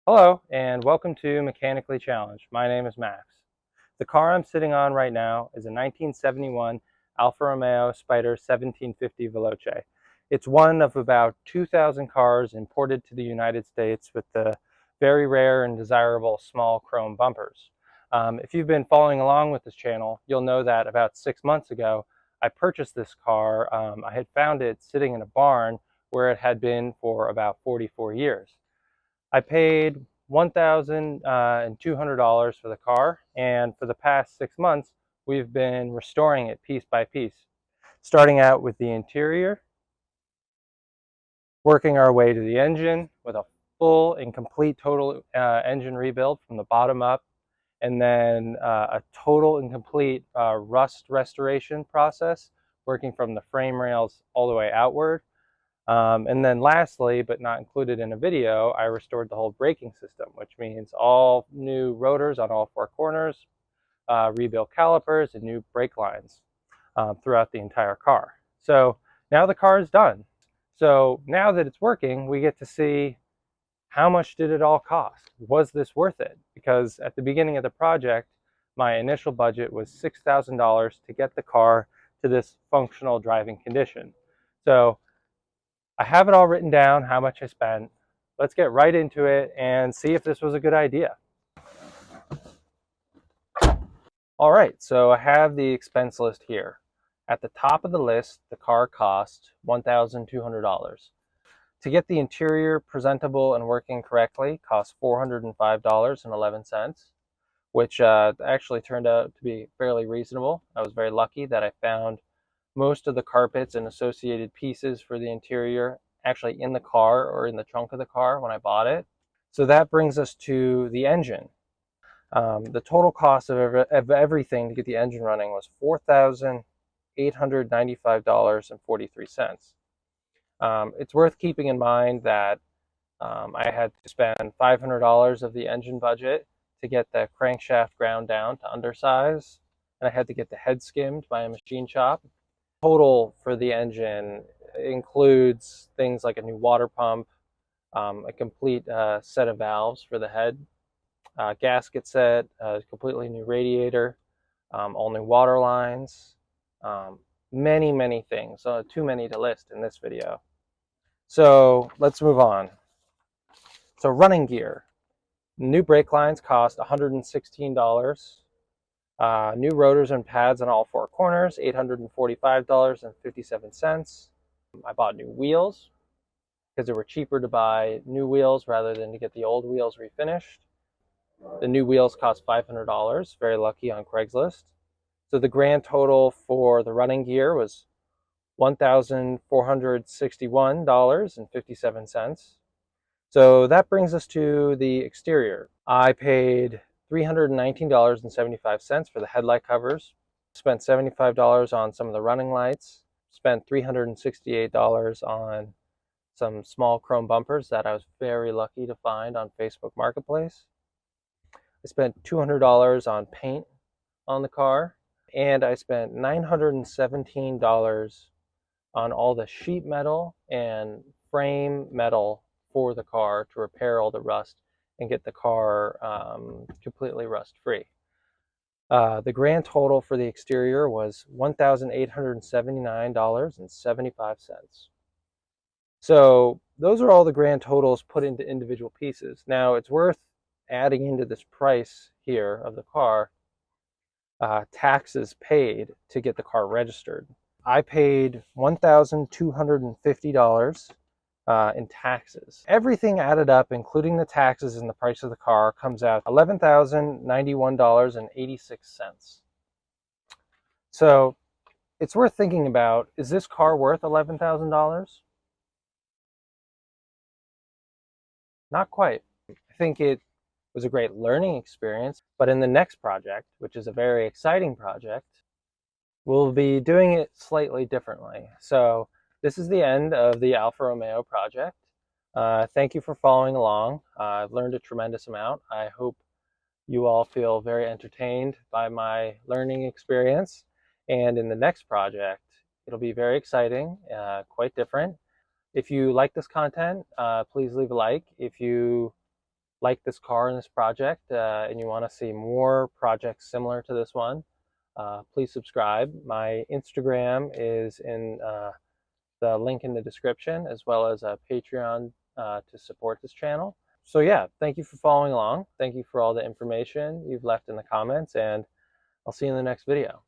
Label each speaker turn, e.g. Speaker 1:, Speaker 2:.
Speaker 1: Hello and welcome to Mechanically Challenged. My name is Max. The car I'm sitting on right now is a 1971 Alfa Romeo Spider 1750 Veloce. It's one of about 2,000 cars imported to the United States with the very rare and desirable small chrome bumpers. If you've been following along with this channel, you'll know that about 6 months ago I purchased this car. I had found it sitting in a barn where it had been for about 44 years. I paid $1,200 for the car, and for the past 6 months, we've been restoring it piece by piece, starting out with the interior, working our way to the engine with a full and complete total engine rebuild from the bottom up, and then a total and complete rust restoration process, working from the frame rails all the way outward. And then lastly, but not included in a video, I restored the whole braking system, which means all new rotors on all four corners, rebuilt calipers, and new brake lines throughout the entire car. So now the car is done. So now that it's working, we get to see how much did it all cost? Was this worth it? Because at the beginning of the project, my initial budget was $6,000 to get the car to this functional driving condition. So I have it all written down, how much I spent. Let's get right into it and see if this was a good idea. All right, so I have the expense list here. At the top of the list, the car cost $1,200. To get the interior presentable and working correctly cost $405.11, which actually turned out to be fairly reasonable. I was very lucky that I found most of the carpets and associated pieces for the interior actually in the car or in the trunk of the car when I bought it. So that brings us to the engine. The total cost of everything to get the engine running was $4,895.43. It's worth keeping in mind that I had to spend $500 of the engine budget to get the crankshaft ground down to undersize, and I had to get the head skimmed by a machine shop. Total for the engine includes things like a new water pump, a complete set of valves for the head, gasket set, a completely new radiator, all new water lines, many things. Too many to list in this video. So let's move on. So running gear. New brake lines cost $116. New rotors and pads on all four corners, $845.57. I bought new wheels because they were cheaper to buy new wheels rather than to get the old wheels refinished. The new wheels cost $500, very lucky on Craigslist. So the grand total for the running gear was $1,461.57. So that brings us to the exterior. I paid $319.75 for the headlight covers, spent $75 on some of the running lights, spent $368 on some small chrome bumpers that I was very lucky to find on Facebook Marketplace. I spent $200 on paint on the car, and I spent $917 on all the sheet metal and frame metal for the car to repair all the rust and get the car completely rust-free. The grand total for the exterior was $1,879.75. So those are all the grand totals put into individual pieces. Now it's worth adding into this price here of the car taxes paid to get the car registered. I paid $1,250 in taxes. Everything added up, including the taxes and the price of the car, comes out $11,091.86. So it's worth thinking about, is this car worth $11,000? Not quite. I think it was a great learning experience, but in the next project, which is a very exciting project, we'll be doing it slightly differently. So this is the end of the Alfa Romeo project. Thank you for following along. I've learned a tremendous amount. I hope you all feel very entertained by my learning experience. And in the next project, it'll be very exciting, quite different. If you like this content, please leave a like. If you like this car and this project, and you want to see more projects similar to this one, please subscribe. My Instagram is in the link in the description, as well as a Patreon to support this channel. So yeah, thank you for following along. Thank you for all the information you've left in the comments, and I'll see you in the next video.